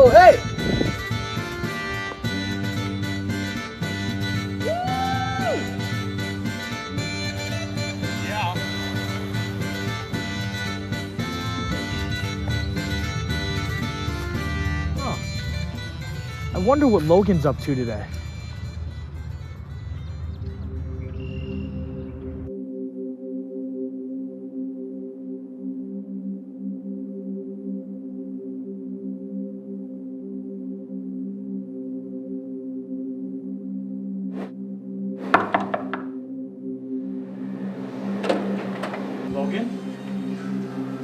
Oh, hey! Yeah. Oh. I wonder what Logan's up to today. Logan?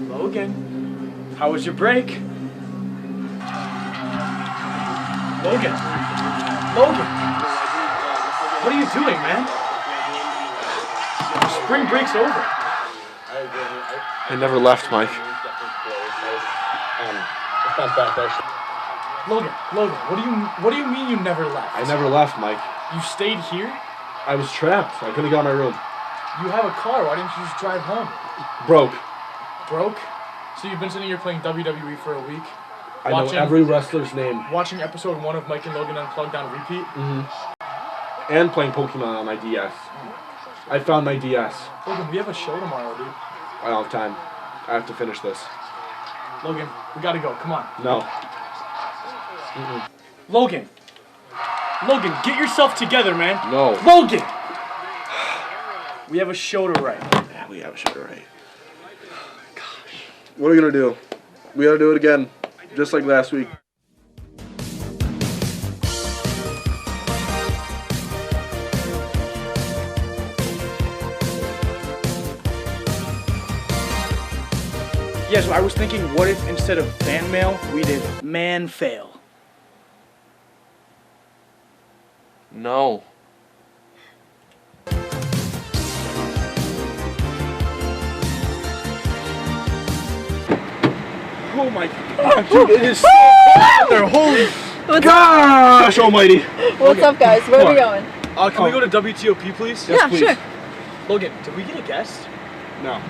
Logan? How was your break? Logan? Logan? What are you doing, man? Spring break's over. I never left, Mike. Logan, what do you mean you never left? I never left, Mike. You stayed here? I was trapped. I couldn't get out of my room. You have a car, why didn't you just drive home? Broke. Broke? So you've been sitting here playing WWE for a week? I know every wrestler's name. Watching episode 1 of Mike and Logan Unplugged on repeat? Mm-hmm. And playing Pokemon on my DS. I found my DS. Logan, we have a show tomorrow, dude. I don't have time. I have to finish this. Logan, we gotta go, come on. No. Logan, get yourself together, man. No. Logan! We have a show to write. Yeah, we have a show to write. Gosh. What are we gonna do? We gotta do it again, just like last week. Yeah, so I was thinking, what if instead of fan mail, we did man fail? No. Oh my god, dude, it is so hot there, holy gosh almighty. What's up, guys? Where are we going? Can we go to WTOP, please? Yeah, please. sure. Logan, did we get a guest? No.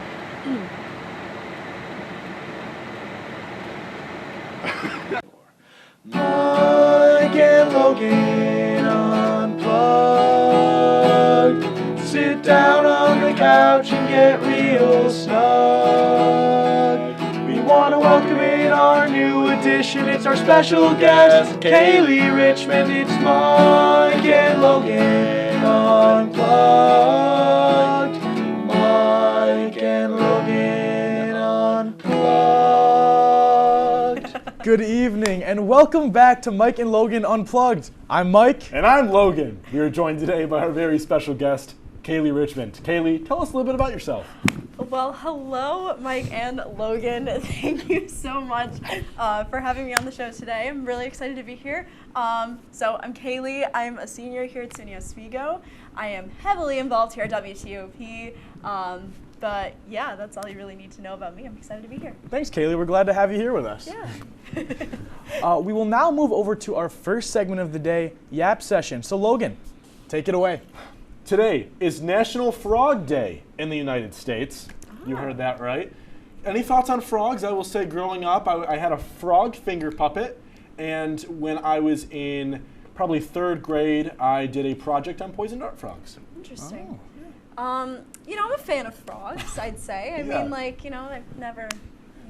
Mike and Logan Unplugged. Sit down on the couch and get real snug. We want to welcome in our new addition. It's our special guest, Kaylee Richmond. It's Mike and Logan Unplugged. Mike and Logan Unplugged. Good evening, and welcome back to Mike and Logan Unplugged. I'm Mike. And I'm Logan. We are joined today by our very special guest, Kaylee Richmond. Kaylee, tell us a little bit about yourself. Well, hello, Mike and Logan. Thank you so much for having me on the show today. I'm really excited to be here. So I'm Kaylee. I'm a senior here at SUNY Oswego. I am heavily involved here at WTOP. But yeah, that's all you really need to know about me. I'm excited to be here. Thanks, Kaylee. We're glad to have you here with us. Yeah. We will now move over to our first segment of the day, Yap Session. So Logan, take it away. Today is National Frog Day in the United States. You heard that right. Any thoughts on frogs? I will say growing up, I had a frog finger puppet. And when I was in probably 3rd grade, I did a project on poison dart frogs. Interesting. You know, I'm a fan of frogs, I'd say. I mean, like, you know, I've never...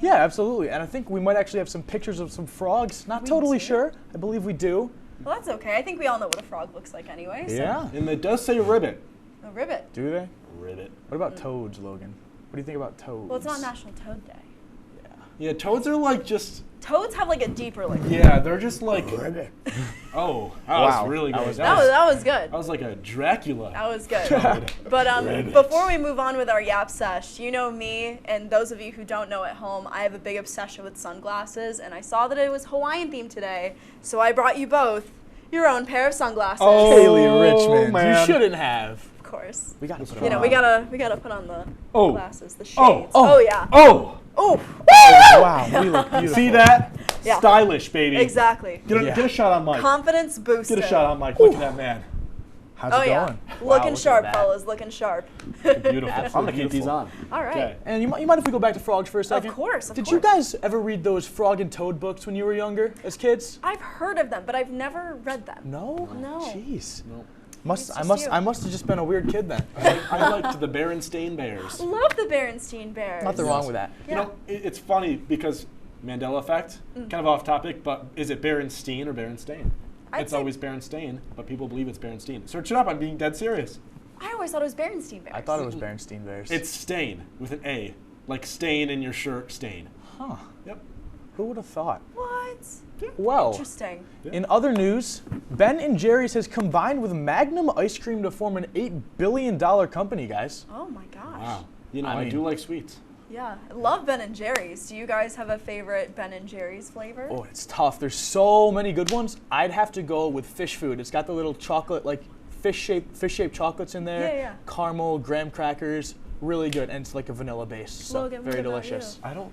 Yeah, absolutely. And I think we might actually have some pictures of some frogs. Not totally sure. I believe we do. Well, that's okay. I think we all know what a frog looks like anyway. So. Yeah. And it does say ribbit. A ribbit. Do they? Ribbit. What about toads, Logan? What do you think about toads? Well, it's not National Toad Day. Yeah, toads are like just... Toads have like a deeper like. Yeah, they're just like... Ribbit. Oh, that Wow. was really good. That was good. That was like a Dracula. That was good. But before we move on with our Yap Sesh, you know me, and those of you who don't know at home, I have a big obsession with sunglasses, and I saw that it was Hawaiian themed today, so I brought you both your own pair of sunglasses. Oh, Kaylee Richmond, man. you shouldn't have. Of course. We gotta put You know, on. we gotta put on the glasses, the shades. Oh. Yeah. Oh! Oh. Wow, we look beautiful. See that? Yeah. Stylish, baby. Exactly. Get a shot on Mike. Confidence boosted. Get a shot on Mike. Look at that man. How's Oh it yeah, going? looking look sharp, at that. fellas, looking sharp. Beautiful. I'm gonna keep beautiful. these on. All right. Okay. And you mind if we go back to frogs for a second? course, of Did you course. guys ever read those Frog and Toad books when you were younger, as kids? I've heard of them, but I've never read them. No. No. Jeez. No. It's just I you. must have just been a weird kid then. I liked the Berenstain Bears. Love the Berenstain Bears. Nothing wrong with that. Yeah. You know, it's funny because Mandela effect, kind of off topic, but is it Berenstein or Berenstain? I'd It's say- always Berenstain, but people believe it's Berenstein. Search it up. I'm being dead serious. I always thought it was Berenstain Bears. I thought it was Berenstain Bears. It's stain with an A, like stain in your shirt. Stain. Huh. Yep. Who would have thought? What? Well, Interesting. in other news, Ben & Jerry's has combined with Magnum Ice Cream to form an $8 billion company, guys. Oh my gosh. Wow. You know, I I mean- do like sweets. Yeah, I love Ben and Jerry's. Do you guys have a favorite Ben and Jerry's flavor? Oh, it's tough. There's so many good ones. I'd have to go with fish food. It's got the little chocolate, like fish-shaped chocolates in there. Yeah, yeah. Caramel, graham crackers, really good, and it's like a vanilla base. So Logan, what very about delicious. I don't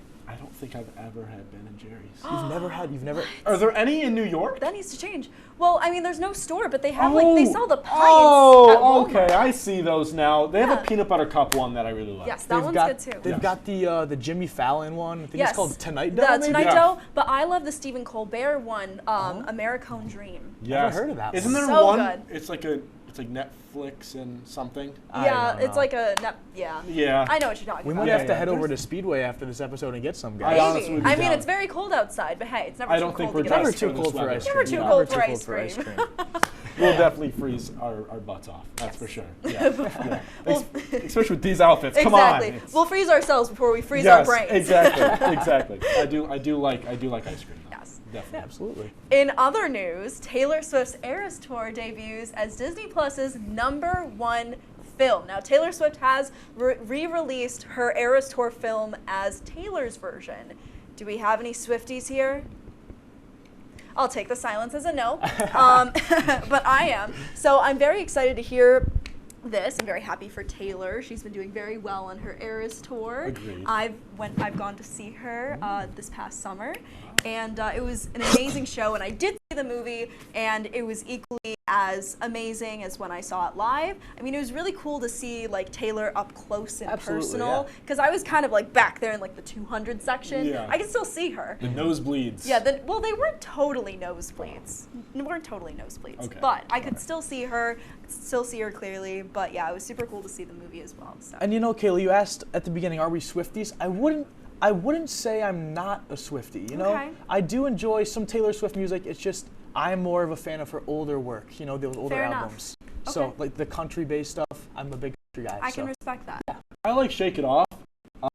think I've ever had Ben and Jerry's. You've never. Are there any in New York? That needs to change. Well, I mean, there's no store, but they have like they sell the pints. at Oh, Walmart. okay. I see those now. They have Yeah. a peanut butter cup one that I really like. Yes, that one's got, good too. They've got the Jimmy Fallon one. I think Yes. it's called Tonight The Dough, maybe? Tonight Yeah. Dough, but I love the Stephen Colbert one, Americone Dream. Yes. heard of that Isn't one. there So one? good. It's like Netflix and something. I Yeah, don't it's know. like a yeah. Yeah. I know what you're talking We about. might Yeah, have to yeah. head over to There's- Speedway after this episode and get some, guys. I honestly Maybe. would be I mean, down. it's very cold outside, but hey, it's never I too don't think cold we're to get Never ice dressed too cream. for cold this for weather. ice Never cream. too Never cold too for cold ice for ice cream. cream. We'll definitely freeze our butts off. That's for sure. Yeah. yeah. Well- Especially with these outfits. Come Exactly. on. It's- We'll freeze ourselves before we freeze yes, our brains. exactly. Exactly. I do like ice cream. Though. Yes. Definitely. Absolutely. In other news, Taylor Swift's Eras Tour debuts as Disney Plus's #1 film. Now, Taylor Swift has re-released her Eras Tour film as Taylor's version. Do we have any Swifties here? I'll take the silence as a no, but I am. So I'm very excited to hear this. I'm very happy for Taylor. She's been doing very well on her Eras tour. Agreed. I've gone to see her this past summer, and it was an amazing show. And I did see the movie, and it was equally as amazing as when I saw it live. I mean, it was really cool to see like Taylor up close and Absolutely, personal, yeah. because I was kind of like back there in like the 200 section. Yeah. I could still see her. The nosebleeds. Yeah, well, they weren't totally nosebleeds. Okay. But I could still see her, clearly. But yeah, it was super cool to see the movie as well. So. And you know, Kayla, you asked at the beginning, are we Swifties? I wouldn't say I'm not a Swiftie, you know? Okay. I do enjoy some Taylor Swift music. It's just I'm more of a fan of her older work, you know, those older Fair enough. albums. So, Okay. like the country-based stuff, I'm a big country guy. I so. can respect that. I like Shake It Off.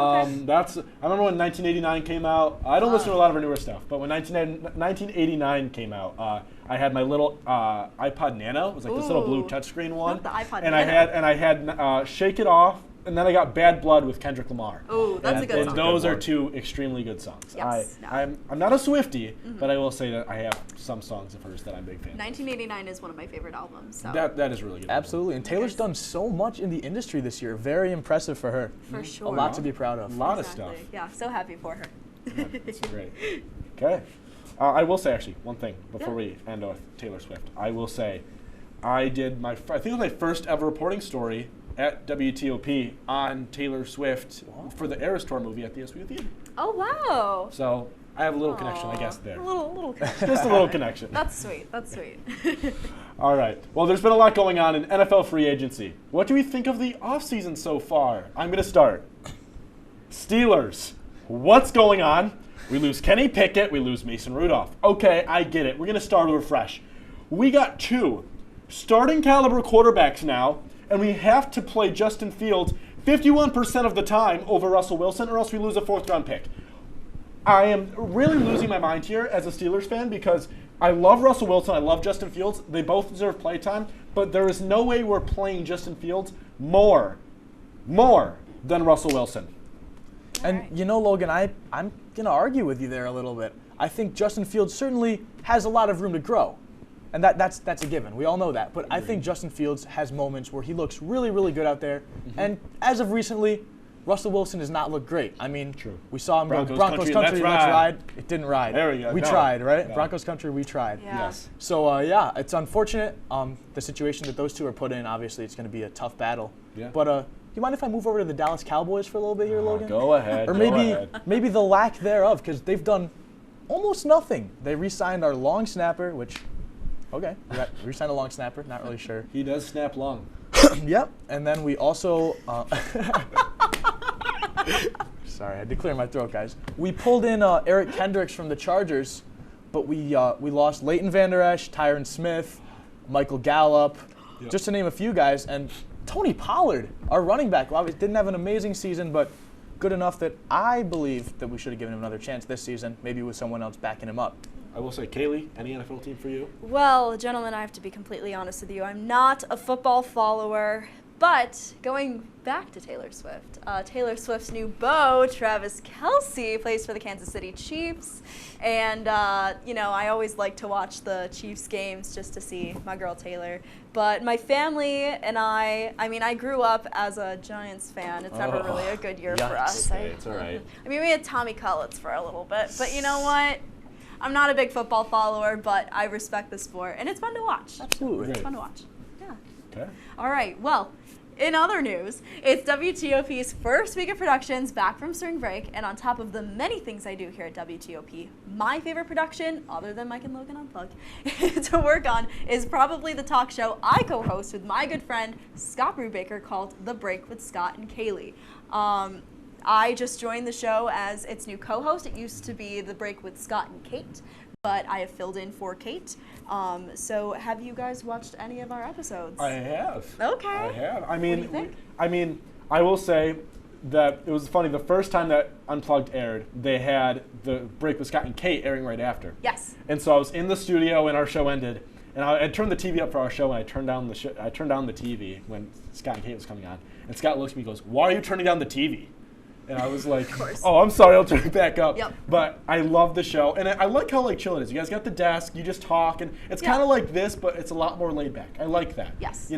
I remember when 1989 came out. I don't listen to a lot of her newer stuff, but when 1989 came out, I had my little iPod Nano. It was like this little blue Ooh. touchscreen one. Not the iPod and Nano. I had Shake It Off, and then I got Bad Blood with Kendrick Lamar. Ooh, that's a good and song. those are two extremely good songs. Yes, I'm not a Swiftie, but I will say that I have some songs of hers that I'm a big fan of. 1989 is one of my favorite albums. So. That is really good. Absolutely. And Taylor's done so much in the industry this year. Very impressive for her. For A sure. lot to be proud of. A lot Exactly. of stuff. Yeah, so happy for her. That's great. Okay. I will say actually one thing before Yeah. we end with Taylor Swift. I will say, I did I think it was my first ever reporting story at WTOP on Taylor Swift for the Eras Tour movie at the SWU Theater. Oh wow. So I have a little connection, I guess, there. A little. Just a little connection. That's sweet. That's sweet. All right. Well, there's been a lot going on in NFL free agency. What do we think of the offseason so far? I'm going to start. Steelers. What's going on? We lose Kenny Pickett. We lose Mason Rudolph. Okay, I get it. We're going to start over fresh. We got two starting caliber quarterbacks now, and we have to play Justin Fields 51% of the time over Russell Wilson, or else we lose a fourth-round pick. I am really losing my mind here as a Steelers fan because I love Russell Wilson. I love Justin Fields. They both deserve playtime, but there is no way we're playing Justin Fields more than Russell Wilson. And you know, Logan, I'm going to argue with you there a little bit. I think Justin Fields certainly has a lot of room to grow. And that's a given. We all know that. But I think Justin Fields has moments where he looks really, really good out there. And as of recently, Russell Wilson does not look great. I mean, True. we saw him Broncos go Broncos country, country, let's let's ride. ride. It didn't ride. There we go. We No. tried, right? No. Broncos country, we tried. Yeah. Yes. So yeah, it's unfortunate. The situation that those two are put in. Obviously, it's going to be a tough battle. Yeah. But do you mind if I move over to the Dallas Cowboys for a little bit here, Logan? Go ahead. Or go maybe ahead. maybe the lack thereof, because they've done almost nothing. They re-signed our long snapper, which, okay, we re-signed a long snapper. Not really sure. He does snap long. Yep. And then we also. Sorry, I had to clear my throat, guys. We pulled in Eric Kendricks from the Chargers, but we lost Leighton Vander Esch, Tyron Smith, Michael Gallup, just to name a few guys, and Tony Pollard, our running back. Well, didn't have an amazing season, but good enough that I believe that we should have given him another chance this season, maybe with someone else backing him up. I will say, Kaylee, any NFL team for you? Well, gentlemen, I have to be completely honest with you. I'm not a football follower, but going back to Taylor Swift, Taylor Swift's new beau, Travis Kelce, plays for the Kansas City Chiefs. And, I always like to watch the Chiefs games just to see my girl Taylor. But my family and I grew up as a Giants fan. It's never really a good year for Yikes. us. Okay, it's all right. I mean, we had Tommy Cullets for a little bit. But you know what? I'm not a big football follower, but I respect the sport. And it's fun to watch. Absolutely. It's fun to watch. Yeah. Okay. All right, well, in other news, it's WTOP's first week of productions back from spring break, and on top of the many things I do here at WTOP, my favorite production, other than Mike and Logan Unplugged, to work on is probably the talk show I co-host with my good friend Scott Brubaker called The Break with Scott and Kaylee. I just joined the show as its new co-host. It used to be The Break with Scott and Kate, but I have filled in for Kate. So have you guys watched any of our episodes? I have. Okay. I have. What do you think? I will say that it was funny. The first time that Unplugged aired, they had The Break with Scott and Kate airing right after. Yes. And so I was in the studio when our show ended, and I turned the TV up for our show, and I turned down the TV when Scott and Kate was coming on. And Scott looks at me and goes, "Why are you turning down the TV?" And I was like, "Oh, I'm sorry, I'll turn it back up." Yep. But I love the show, and I like how chill it is. You guys got the desk, you just talk, and it's Yeah. kind of like this, but it's a lot more laid back. I like that. Yes.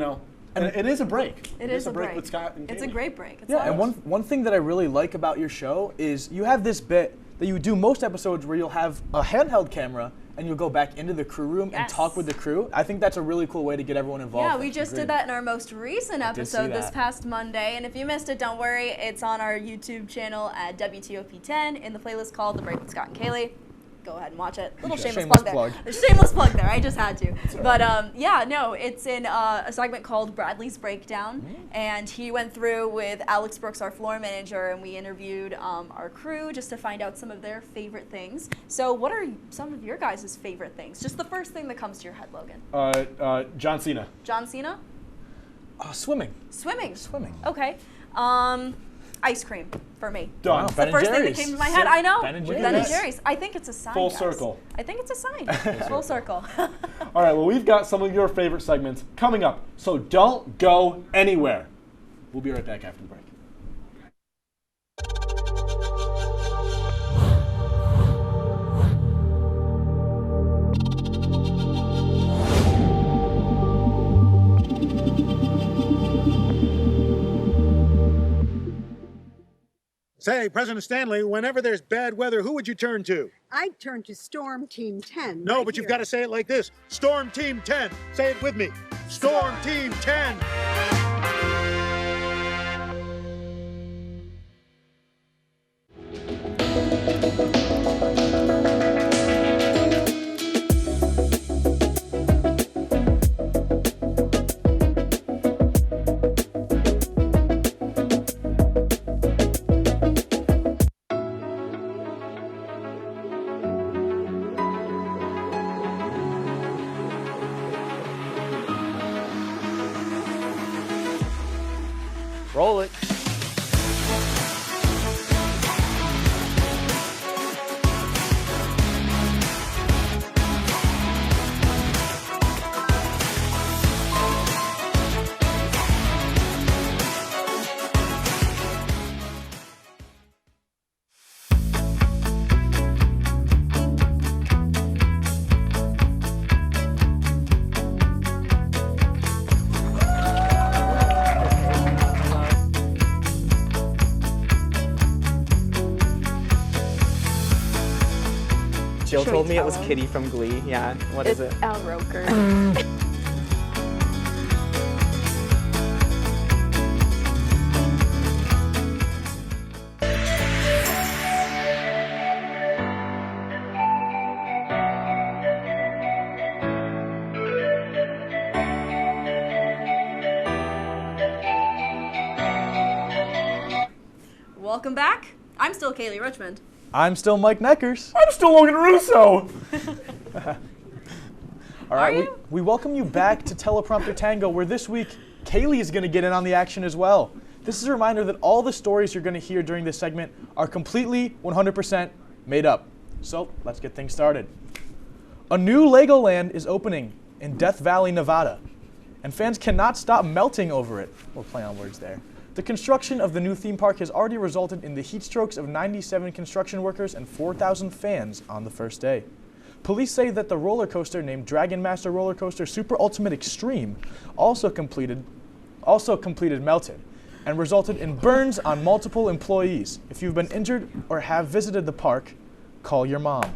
And it is a break. It is a break. with Scott and It's a Kaylee. great break. It's Yeah, and awesome. one thing that I really like about your show is you have this bit that you do most episodes where you'll have a handheld camera and you'll go back into the crew room and Yes. talk with the crew. I think that's a really cool way to get everyone involved. Yeah, we just did that in our most recent did see episode this that. past Monday. And if you missed it, don't worry. It's on our YouTube channel at WTOP10 in the playlist called The Break with Scott and Kaylee. Go ahead and watch it. Little shameless Shameless plug plug. there. Shameless plug there. I just had to. But it's in a segment called Bradley's Breakdown. And he went through with Alex Brooks, our floor manager, and we interviewed our crew just to find out some of their favorite things. So what are some of your guys' favorite things? Just the first thing that comes to your head, Logan. John Cena. John Cena? Swimming. Swimming. Swimming. Okay. Ice cream for me. Done. It's Ben the and first thing that Jerry's. came to my head. I know. Ben and Ben Jerry's. and Jerry's. I think it's a sign. Full guys. circle. I think it's a sign. Full circle. All right, well, we've got some of your favorite segments coming up, so don't go anywhere. We'll be right back after the break. Say, President Stanley, whenever there's bad weather, who would you turn to? I'd turn to Storm Team 10. No, right but you've here. got to say it like this. Storm Team 10. Say it with me. Storm Team 10. Roll it. Jill Should we told me it tell was him? Kitty from Glee. Yeah, what is it? Al Roker. Welcome back. I'm still Kaylee Richmond. I'm still Mike Neckers. I'm still Logan Russo. All right, we welcome you back to Teleprompter Tango, where this week Kaylee is going to get in on the action as well. This is a reminder that all the stories you're going to hear during this segment are completely 100% made up. So let's get things started. A new Legoland is opening in Death Valley, Nevada, and fans cannot stop melting over it. We'll play on words there. The construction of the new theme park has already resulted in the heat strokes of 97 construction workers and 4,000 fans on the first day. Police say that the roller coaster named Dragon Master Roller Coaster Super Ultimate Extreme also completed melting and resulted in burns on multiple employees. If you've been injured or have visited the park, call your mom.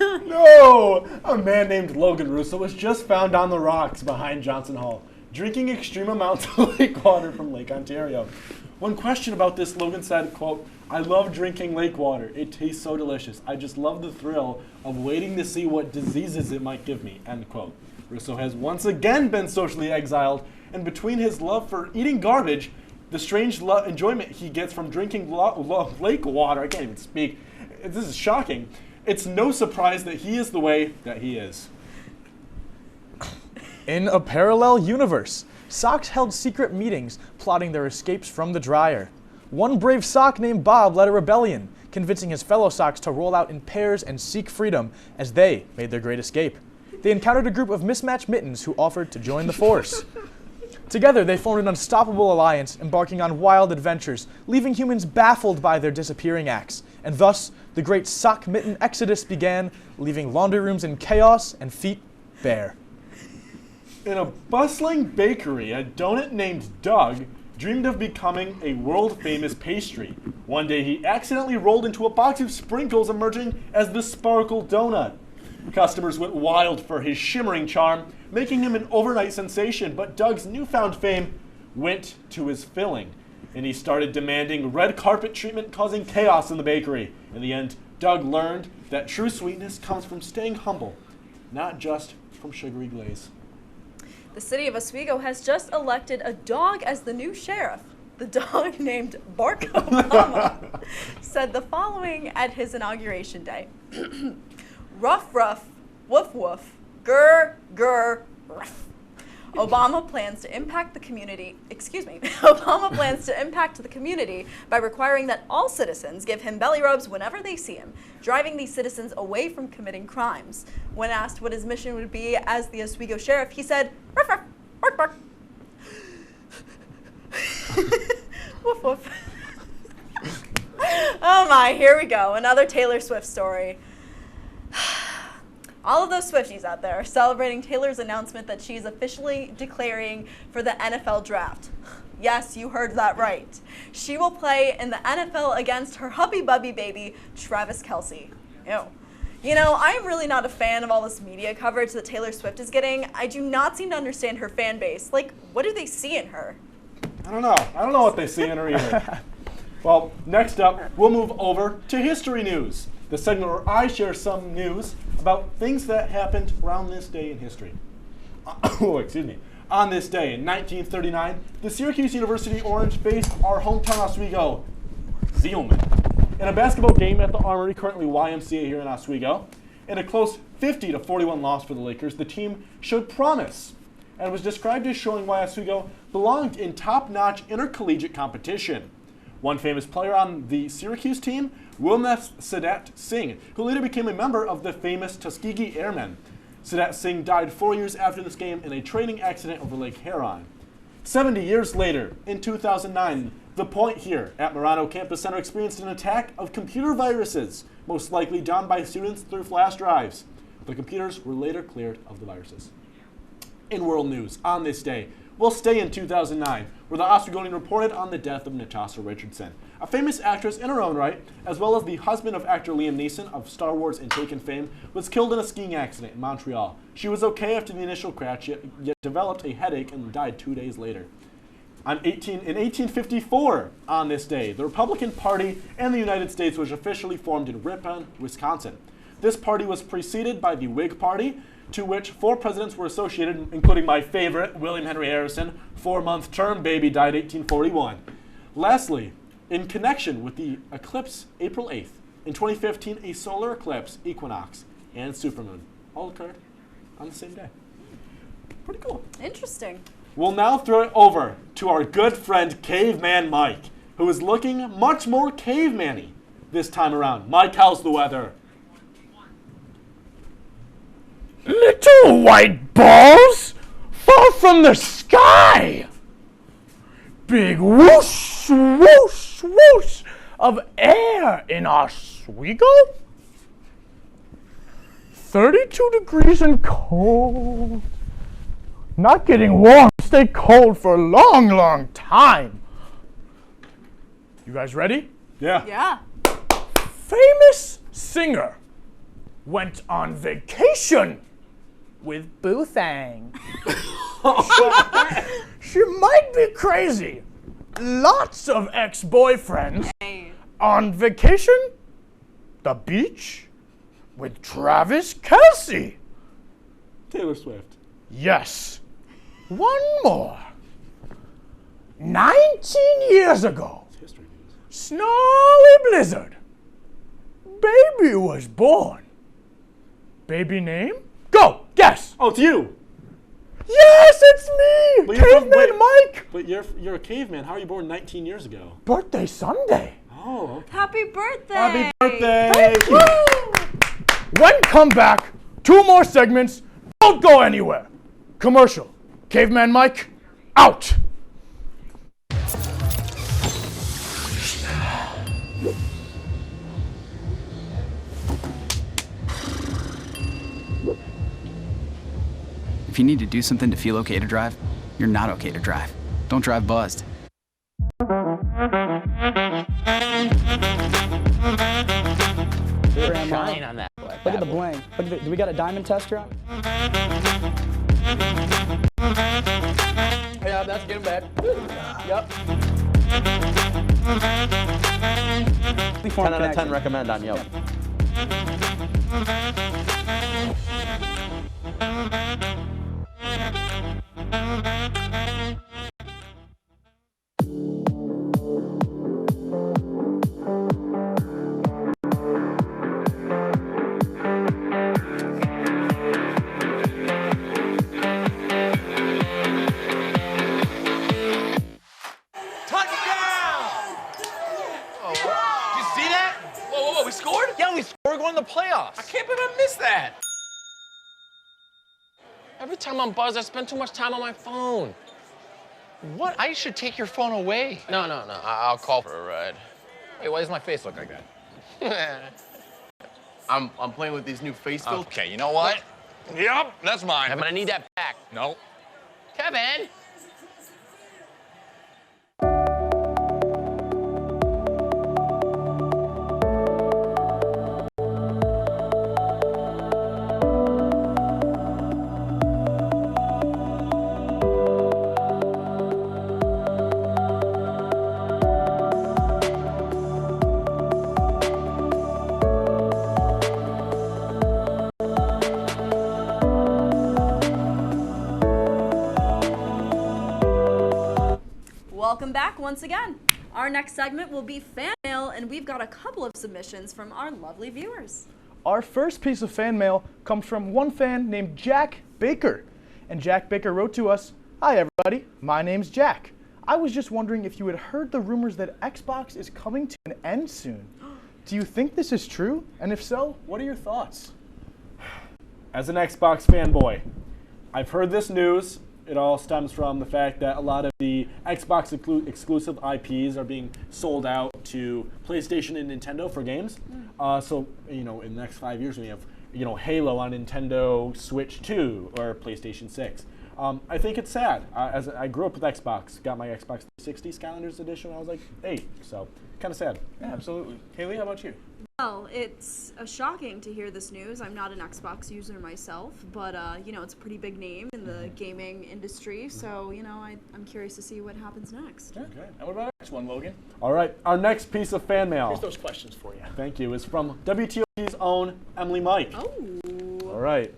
No! A man named Logan Russo was just found on the rocks behind Johnson Hall, drinking extreme amounts of lake water from Lake Ontario. When questioned about this, Logan said, quote, "I love drinking lake water. It tastes so delicious. I just love the thrill of waiting to see what diseases it might give me," end quote. Russo has once again been socially exiled, and between his love for eating garbage, the strange enjoyment he gets from drinking lake water, I can't even speak, this is shocking. It's no surprise that he is the way that he is. In a parallel universe, Socks held secret meetings plotting their escapes from the dryer. One brave sock named Bob led a rebellion, convincing his fellow socks to roll out in pairs and seek freedom as they made their great escape. They encountered a group of mismatched mittens who offered to join the force. Together, they formed an unstoppable alliance, embarking on wild adventures, leaving humans baffled by their disappearing acts. And thus, the great sock mitten exodus began, leaving laundry rooms in chaos and feet bare. In a bustling bakery, a donut named Doug dreamed of becoming a world-famous pastry. One day, he accidentally rolled into a box of sprinkles, emerging as the Sparkle Donut. Customers went wild for his shimmering charm, making him an overnight sensation, but Doug's newfound fame went to his filling, and he started demanding red carpet treatment, causing chaos in the bakery. In the end, Doug learned that true sweetness comes from staying humble, not just from sugary glaze. The city of Oswego has just elected a dog as the new sheriff. The dog, named Bark Obama, said the following at his inauguration day. Ruff, ruff, woof, woof, grr, grr, ruff. Obama plans to impact the community by requiring that all citizens give him belly rubs whenever they see him, driving these citizens away from committing crimes. When asked what his mission would be as the Oswego sheriff, he said, ruff, ruff, bark, bark. Woof, woof. Oh my, here we go, another Taylor Swift story. All of those Swifties out there are celebrating Taylor's announcement that she is officially declaring for the NFL draft. Yes, you heard that right. She will play in the NFL against her hubby-bubby baby, Travis Kelce. Ew. You know, I am really not a fan of all this media coverage that Taylor Swift is getting. I do not seem to understand her fan base. Like, what do they see in her? I don't know. I don't know what they see in her either. Well, next up, we'll move over to History News, the segment where I share some news about things that happened around this day in history. Oh, excuse me. On this day in 1939, the Syracuse University Orange faced our hometown Oswego, Zeelman, in a basketball game at the Armory, currently YMCA here in Oswego. In a close 50-41 loss for the Lakers, the team showed promise and was described as showing why Oswego belonged in top-notch intercollegiate competition. One famous player on the Syracuse team, Wilmeth Sadat Singh, who later became a member of the famous Tuskegee Airmen. Sadat Singh died 4 years after this game in a training accident over Lake Huron. 70 years later, in 2009, The Point here at Murano Campus Center experienced an attack of computer viruses, most likely done by students through flash drives. The computers were later cleared of the viruses. In world news, on this day, we'll stay in 2009, where the Oscar-Golden reported on the death of Natasha Richardson, a famous actress in her own right, as well as the husband of actor Liam Neeson of Star Wars and Taken fame, was killed in a skiing accident in Montreal. She was okay after the initial crash, yet developed a headache and died 2 days later. In 1854, on this day, the Republican Party in the United States was officially formed in Ripon, Wisconsin. This party was preceded by the Whig Party, to which 4 presidents were associated, including my favorite, William Henry Harrison, 4-month term baby, died 1841. Lastly, in connection with the eclipse April 8th, in 2015, a solar eclipse, equinox, and supermoon all occurred on the same day. Pretty cool. Interesting. We'll now throw it over to our good friend Caveman Mike, who is looking much more caveman-y this time around. Mike, how's the weather? Little white balls fall from the sky. Big whoosh, whoosh, whoosh of air in Oswego. 32 degrees and cold. Not getting warm, stay cold for a long, long time. You guys ready? Yeah. Yeah. Famous singer went on vacation with Boothang. She might be crazy. Lots of ex-boyfriends. Hey. On vacation? The beach? With Travis Kelce. Taylor Swift. Yes. One more. 19 years ago, History news. snowy blizzard. Baby was born. Baby name? Go, guess. Oh, it's you. Yes, it's me, But you're from- Caveman Mike. But you're a caveman. How are you born 19 years ago? Birthday Sunday. Oh, okay. Happy birthday. Happy birthday. Woo! When come back, 2 more segments. Don't go anywhere. Commercial. Caveman Mike, out. If you need to do something to feel okay to drive, you're not okay to drive. Don't drive buzzed. Shine on that. Look at the bling. Look at the, do we got a diamond tester on? Yeah, that's getting bad. Yep. 10 out of 10 recommend on Yelp. I can't believe I missed that. Every time I'm buzzed, I spend too much time on my phone. What? I should take your phone away. No. I'll call for a ride. Hey, why does my face look like that? I'm playing with these new face filters. Okay, you know what? Yep, that's mine. I'm gonna need that back. No. Kevin! Welcome back once again. Our next segment will be fan mail, and we've got a couple of submissions from our lovely viewers. Our first piece of fan mail comes from one fan named Jack Baker. And Jack Baker wrote to us, "Hi everybody, my name's Jack. I was just wondering if you had heard the rumors that Xbox is coming to an end soon. Do you think this is true? And if so, what are your thoughts?" As an Xbox fanboy, I've heard this news. It all stems from the fact that a lot of the Xbox exclusive IPs are being sold out to PlayStation and Nintendo for games. So, in the next 5 years, we have, Halo on Nintendo Switch 2 or PlayStation 6. I think it's sad. As I grew up with Xbox, got my Xbox 360 Skylanders edition when I was like 8, so kind of sad. Yeah, absolutely. Kaylee, how about you? Well, it's shocking to hear this news. I'm not an Xbox user myself, but you know, it's a pretty big name in the gaming industry. So you know, I'm curious to see what happens next. Okay. And what about our next one, Logan? All right, our next piece of fan mail. Here's those questions for you. Thank you. Is from WTOP's own Emily Mike. Oh. All right.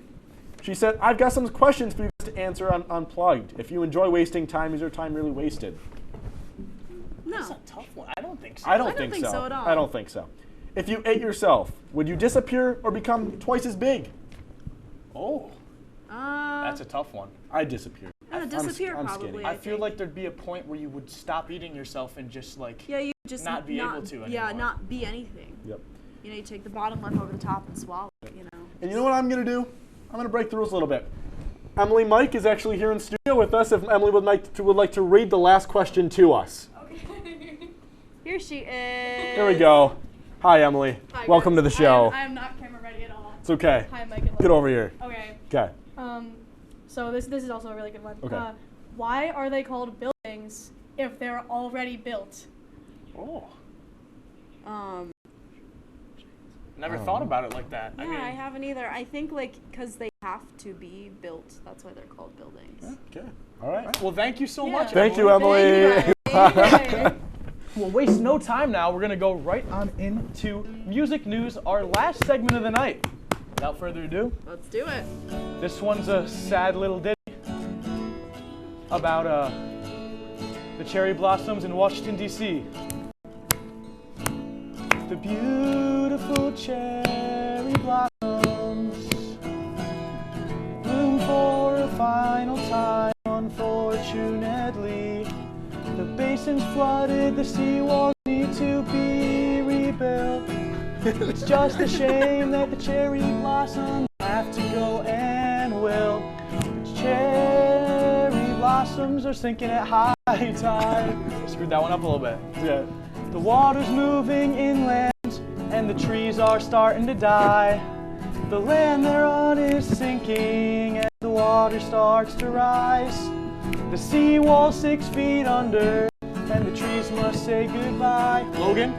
She said, I've got some questions for you guys to answer on Unplugged. If you enjoy wasting time, is your time really wasted? No. That's a tough one. I don't think so. I don't think so at all. I don't think so. If you ate yourself, would you disappear or become twice as big? Oh. That's a tough one. I'd disappear. Disappear I'm probably. skinny. I feel like there'd be a point where you would stop eating yourself and just like you just not be able to anymore. Yeah, not be anything. Yep. You know, you take the bottom lip over the top and swallow it, you know. And you know what I'm going to do? I'm going to break the rules a little bit. Emily Mike is actually here in studio with us. If Emily would like to read the last question to us. Okay. Here she is. Here we go. Hi, Emily. Hi, Welcome guys. to the show. I am not camera ready at all. It's okay. Hi, Mike and Logan. Get over here. Okay. Okay. So this is also a really good one. Okay. Why are they called buildings if they're already built? Oh. Never thought about it like that. Yeah, I haven't either. I think like because they have to be built. That's why they're called buildings. Okay. All right. Well, thank you so much. Thank you, Emily. We'll waste no time now. We're going to go right on into music news, our last segment of the night. Without further ado, let's do it. This one's a sad little ditty about the cherry blossoms in Washington, D.C. The beautiful cherry blossoms bloom for a final time, unfortunately. The basins flooded, the seawalls need to be rebuilt. It's just a shame that the cherry blossoms have to go and wilt. Cherry blossoms are sinking at high tide. Screwed that one up a little bit. Yeah. The water's moving inland and the trees are starting to die. The land they're on is sinking and the water starts to rise. The seawall's 6 feet under and the trees must say goodbye. Logan?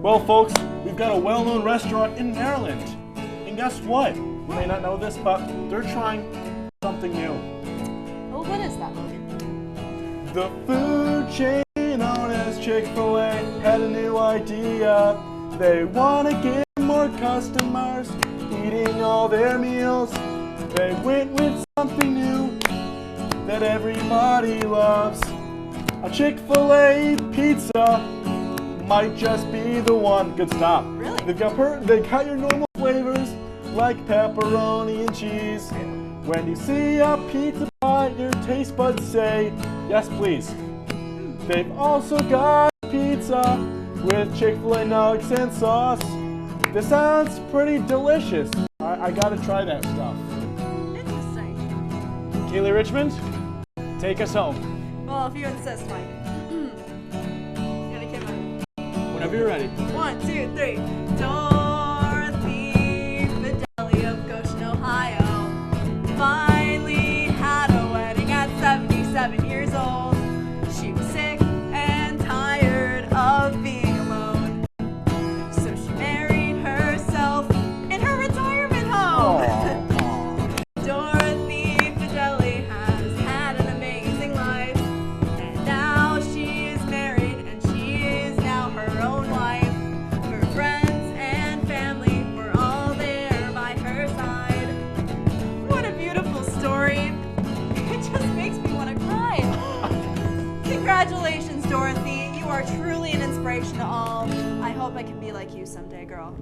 Well, folks, we've got a well-known restaurant in Maryland. And guess what? You may not know this, but they're trying something new. Oh, what is that, Logan? The food chain known as Chick-fil-A had a new idea. They want to get more customers eating all their meals. They went with something new that everybody loves. A Chick-fil-A pizza might just be the one. Good stop. Really? They got your normal flavors like pepperoni and cheese. When you see a pizza bite, your taste buds say, yes, please. They've also got pizza with Chick-fil-A nuggets and sauce. This sounds pretty delicious. I gotta try that stuff. Interesting. Kaylee Richmond, take us home. Well, if you insist, Mike. Gotta get my... Whenever you're ready. 1, 2, 3. Dorothy Fidelli of Goshen, Ohio, finally had a wedding at 77 years old. She was sick and tired of being alone, so she married herself in her retirement home. Dorothy Fidelli has had an amazing life, and now she is married and she is now her own wife. Her friends and family were all there by her side. What a beautiful story. It just makes me want to cry. Congratulations, Dorothy. You are truly an inspiration to all. I hope I can be like you someday, girl.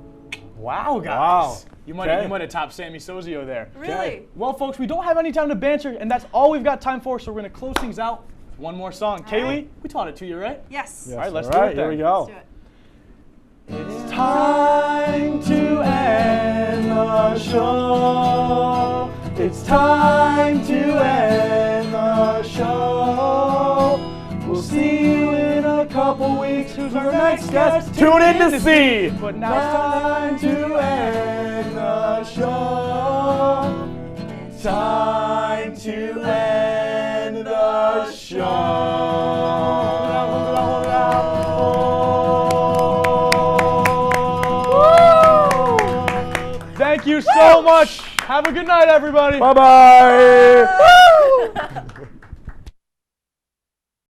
Wow, guys. Wow. You might have topped Sammy Sozio there. Really? Okay. Well, folks, we don't have any time to banter, and that's all we've got time for, so we're going to close things out with one more song. Kaylee, we taught it to you, right? Yes. All right, let's All do right, it then. here we go. Let's do it. It's time to end the show. It's time to end the show. We'll see you in a couple weeks. Who's our next guest? Tune in to see. But now Time to end the show. Time to end. Thank you so much. Have a good night, everybody. Bye-bye.